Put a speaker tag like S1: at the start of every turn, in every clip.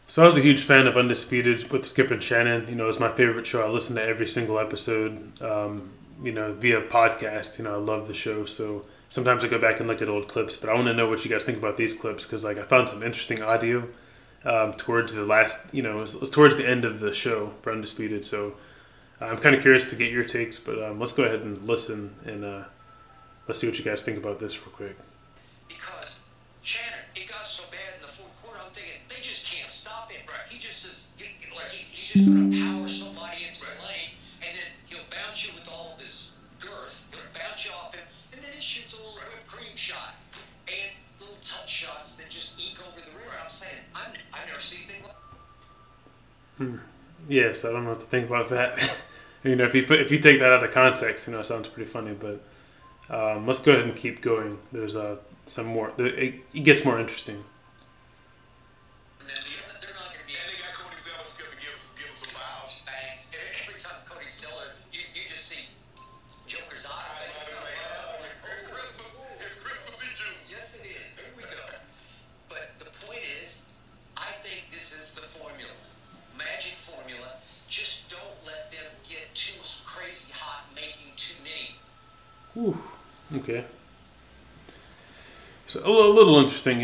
S1: So I was a huge fan of Undisputed with Skip and Shannon. It's my favorite show. I listen to every single episode, via podcast. I love the show. So sometimes I go back and look at old clips, but I want to know what you guys think about these clips because, I found some interesting audio towards the last, it was towards the end of the show for Undisputed. So I'm kind of curious to get your takes, but let's go ahead and listen and let's see what you guys think about this real quick.
S2: Because Shannon, it got so bad in the fourth quarter, I'm thinking they just can't stop him. Right. He just is like he's just going to power somebody into the lane, and then he'll bounce you with all of his girth. He'll bounce you off him, and then he shoots a little whipped cream shot and little touch shots that just eke over the rim. I'm saying I never see anything like.
S1: Yes, I don't know what to think about that. If you take that out of context, it sounds pretty funny. But let's go ahead and keep going. There's some more. It gets more interesting.
S2: They're not going to be.
S3: And they got Cody Zeller going to give him some fouls.
S2: Bangs. Every time Cody Zeller, you just see Joker's eyes.
S3: It's Christmas in June.
S2: Yes, it is. Here we go. But the point is, I think this is the formula. Magic formula. Just don't let them get too crazy hot making too many.
S1: Ooh, okay. So a little interesting,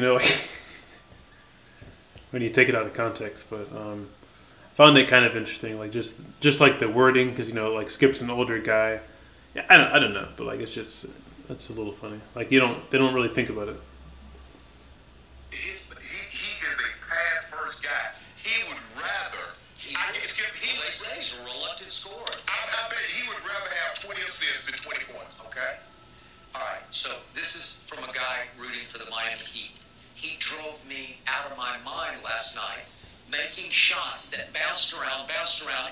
S1: when you take it out of context. But found it kind of interesting, just like the wording, because Skip's an older guy. Yeah, I don't know, but it's a little funny. They don't really think about it.
S3: He is a pass first guy. He would rather.
S2: They say he's a reluctant scorer.
S3: I bet he would rather have 20 assists than 20 points.
S2: Okay? All right, so this is from a guy rooting for the Miami Heat. He drove me out of my mind last night, making shots that bounced around,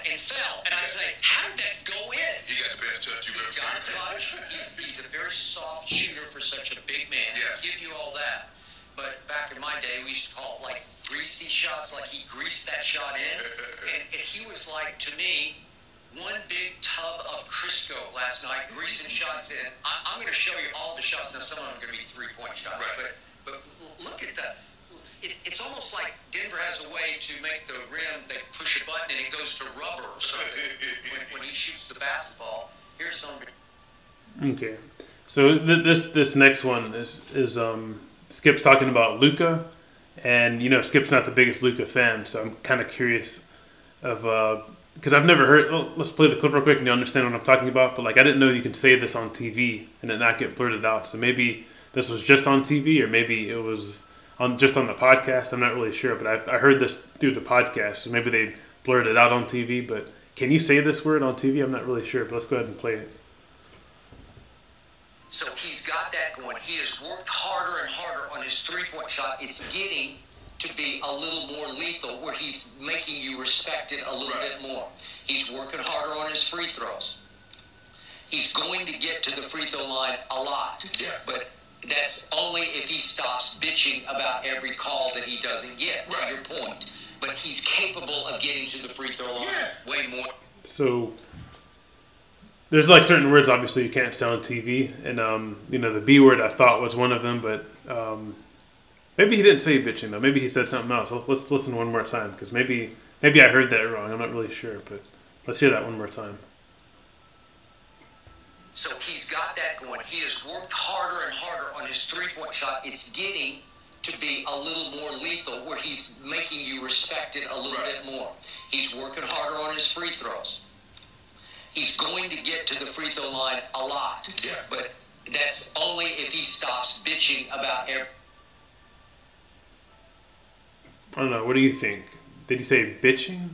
S2: and fell. And I'd say, how did that go in?
S3: He got the best touch you've ever
S2: He's
S3: seen.
S2: got a touch. He's a very soft shooter for such a big man.
S3: Yes.
S2: Give you all that. But back in my day, we used to call it greasy shots, he greased that shot in. And he was to me, one big tub of Crisco last night, greasing shots in. I'm going to show you all the shots. Now, some of them are going to be three-point shots.
S3: Right.
S2: But look at that. It's almost like Denver has a way to make the rim, they push a button and it goes to rubber or something when he shoots the basketball. Here's some.
S1: Okay. So this next one is Skip's talking about Luka. And, Skip's not the biggest Luka fan, so I'm kind of curious of because I've never heard. Well, let's play the clip real quick and you understand what I'm talking about. But I didn't know you can say this on TV and it not get blurted out. So maybe this was just on TV, or maybe it was just on the podcast. I'm not really sure, but I heard this through the podcast. So maybe they blurred it out on TV. But can you say this word on TV? I'm not really sure. But let's go ahead and play it.
S2: So he's got that going. He has worked harder and harder on his three-point shot. It's getting to be a little more lethal, where he's making you respect it a little bit more. He's working harder on his free throws. He's going to get to the free throw line a lot, but that's only if he stops bitching about every call that he doesn't get, to your point. But he's capable of getting to the free throw line way more.
S1: So there's certain words obviously you can't say on TV, and the B word I thought was one of them, but maybe he didn't say bitching though. Maybe he said something else. Let's listen one more time, because maybe I heard that wrong. I'm not really sure, but let's hear that one more time.
S2: So he's got that going. He has worked harder and harder on his three-point shot. It's getting to be a little more lethal, where he's making you respect it a little bit more. He's working harder on his free throws. He's going to get to the free throw line a lot, but that's only if he stops bitching about every.
S1: I don't know. What do you think? Did he say bitching?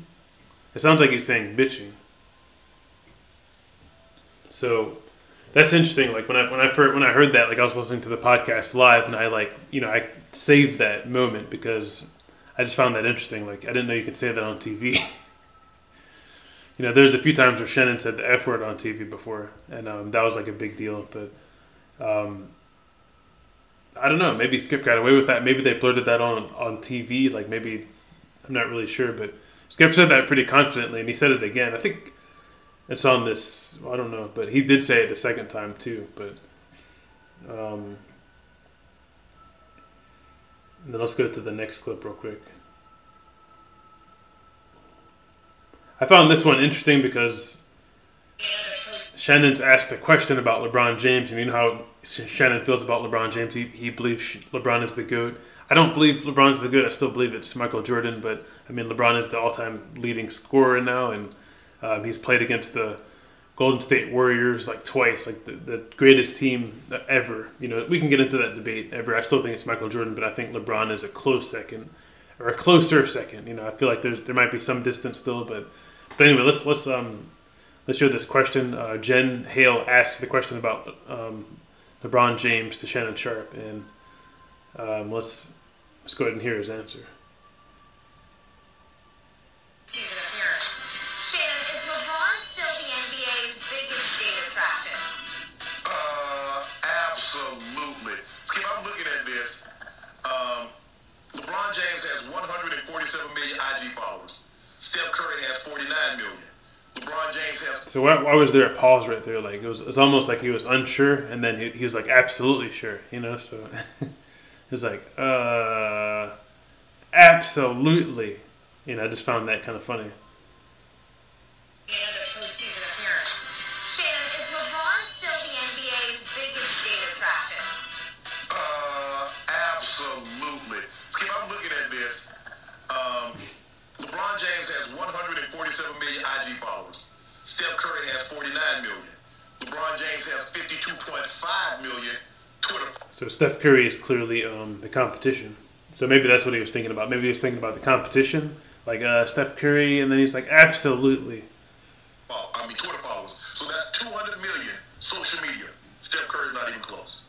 S1: It sounds like he's saying bitching. So that's interesting. When I heard that, I was listening to the podcast live, and I saved that moment because I just found that interesting. I didn't know you could say that on TV. There's a few times where Shannon said the F word on TV before, and that was a big deal. But I don't know. Maybe Skip got away with that. Maybe they blurted that on TV. Maybe, I'm not really sure. But Skip said that pretty confidently, and he said it again. I think it's on this. I don't know, but he did say it the second time too. But and then let's go to the next clip real quick. I found this one interesting because Shannon's asked a question about LeBron James, and you know how Shannon feels about LeBron James. He believes LeBron is the GOAT. I don't believe LeBron's the GOAT. I still believe it's Michael Jordan, but I mean LeBron is the all-time leading scorer now, and he's played against the Golden State Warriors like twice, like the greatest team ever. You know, we can get into that debate ever. I still think it's Michael Jordan, but I think LeBron is a close second, or a closer second. You know, I feel like there might be some distance still, but anyway, let's hear this question. Jen Hale asked the question about LeBron James to Shannon Sharpe, and let's go ahead and hear his answer.
S4: Season appearance. Shannon, is LeBron still the NBA's biggest gate attraction?
S3: Absolutely. Skip, I'm looking at this. LeBron James has 147 million IG followers. Steph Curry has 49 million. LeBron James has...
S1: So why was there a pause right there? Like it was almost like he was unsure, and then he was like absolutely sure, you know? So it's like, absolutely. You know, I just found that kind of funny.
S4: And a postseason appearance. Shannon, is LeBron still the NBA's biggest gate attraction?
S3: Absolutely. Skip, I'm looking at this. LeBron James has 147 million IG followers. Steph Curry has 49 million. LeBron James has 52.5 million Twitter followers.
S1: So Steph Curry is clearly the competition. So maybe that's what he was thinking about. Maybe he was thinking about the competition, like Steph Curry, and then he's like, absolutely.
S3: Twitter followers. So that's 200 million social media. Steph Curry's not even close.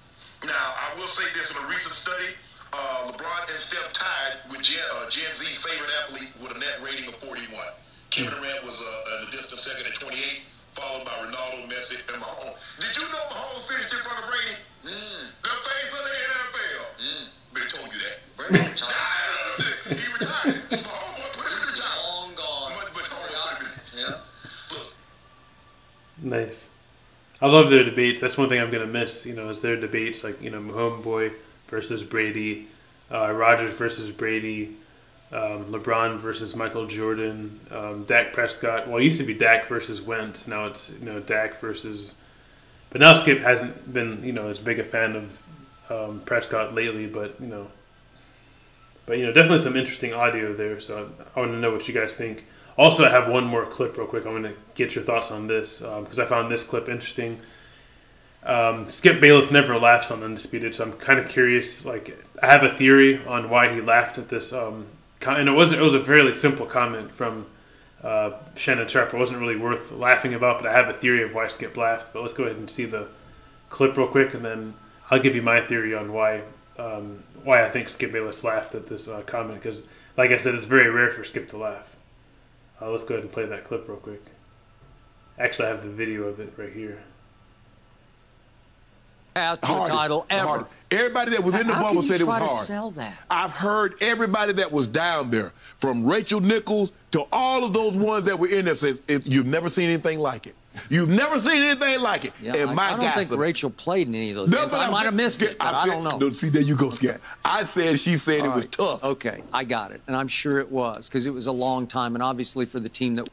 S3: Now, I will say this in a recent study, LeBron and Steph tied with Gen Z's favorite athlete with a net rating of 41. Kevin Durant was in the distant second at 28, followed by Ronaldo, Messi, and Mahomes. Did you know Mahomes finished in front of Brady? The face of the NFL. They told you that.
S2: Brady retired.
S3: He retired. Mahomes was retired.
S2: Long gone. Yeah.
S3: Look.
S1: Nice. I love their debates. That's one thing I'm going to miss, you know, is their debates, like, you know, Homeboy versus Brady, Rodgers versus Brady, LeBron versus Michael Jordan, Dak Prescott. Well, it used to be Dak versus Wentz. Now it's, you know, Dak versus... But now Skip hasn't been, you know, as big a fan of Prescott lately, but, you know, definitely some interesting audio there. So I want to know what you guys think. Also, I have one more clip real quick. I want to get your thoughts on this because I found this clip interesting. Skip Bayless never laughs on Undisputed, so I'm kind of curious. Like, I have a theory on why he laughed at this. And it was a fairly simple comment from Shannon Sharpe. It wasn't really worth laughing about, but I have a theory of why Skip laughed. But let's go ahead and see the clip real quick, and then I'll give you my theory on why I think Skip Bayless laughed at this comment. Because, like I said, it's very rare for Skip to laugh. Let's go ahead and play that clip real quick. Actually, I have the video of it right here.
S5: Out to the title ever.
S6: Hardest. Everybody that was in the bubble said it was hard.
S5: Sell that?
S6: I've heard everybody that was down there, from Rachel Nichols to all of those ones that were in there, says you've never seen anything like it. You've never seen anything like it.
S5: Yeah,
S6: and
S5: I don't think Rachel played in any of those games. I might have missed it, but I don't know.
S6: No, see, there you go, Scott. She said it was tough.
S5: Okay, I got it. And I'm sure it was, because it was a long time, and obviously for the team that...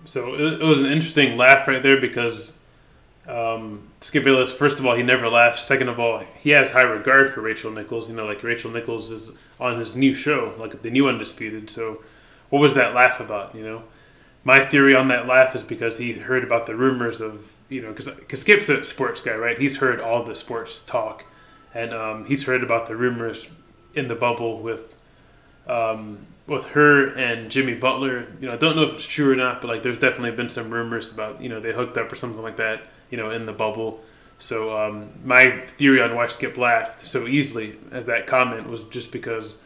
S1: So it was an interesting laugh right there because Skip Bayless, first of all, he never laughs. Second of all, he has high regard for Rachel Nichols. You know, like Rachel Nichols is on his new show, like the new Undisputed. So what was that laugh about, you know? My theory on that laugh is because he heard about the rumors of, you know, because Skip's a sports guy, right? He's heard all the sports talk. And he's heard about the rumors in the bubble with her and Jimmy Butler. You know, I don't know if it's true or not, but like there's definitely been some rumors about, you know, they hooked up or something like that, you know, in the bubble. So my theory on why Skip laughed so easily at that comment was just because,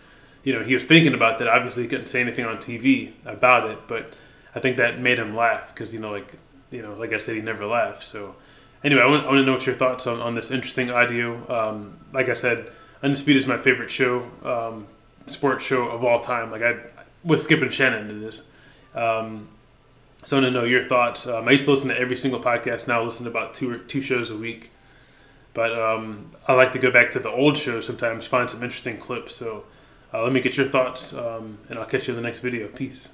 S1: you know, he was thinking about that. Obviously, he couldn't say anything on TV about it, but I think that made him laugh because, like I said, he never laughs. So anyway, I want to know what your thoughts on this interesting audio. Like I said, Undisputed is my favorite show. Sports show of all time, with Skip and Shannon it is. So I want to know your thoughts. I used to listen to every single podcast. Now I listen to about two shows a week. But I like to go back to the old shows sometimes, find some interesting clips. So Let me get your thoughts, and I'll catch you in the next video. Peace.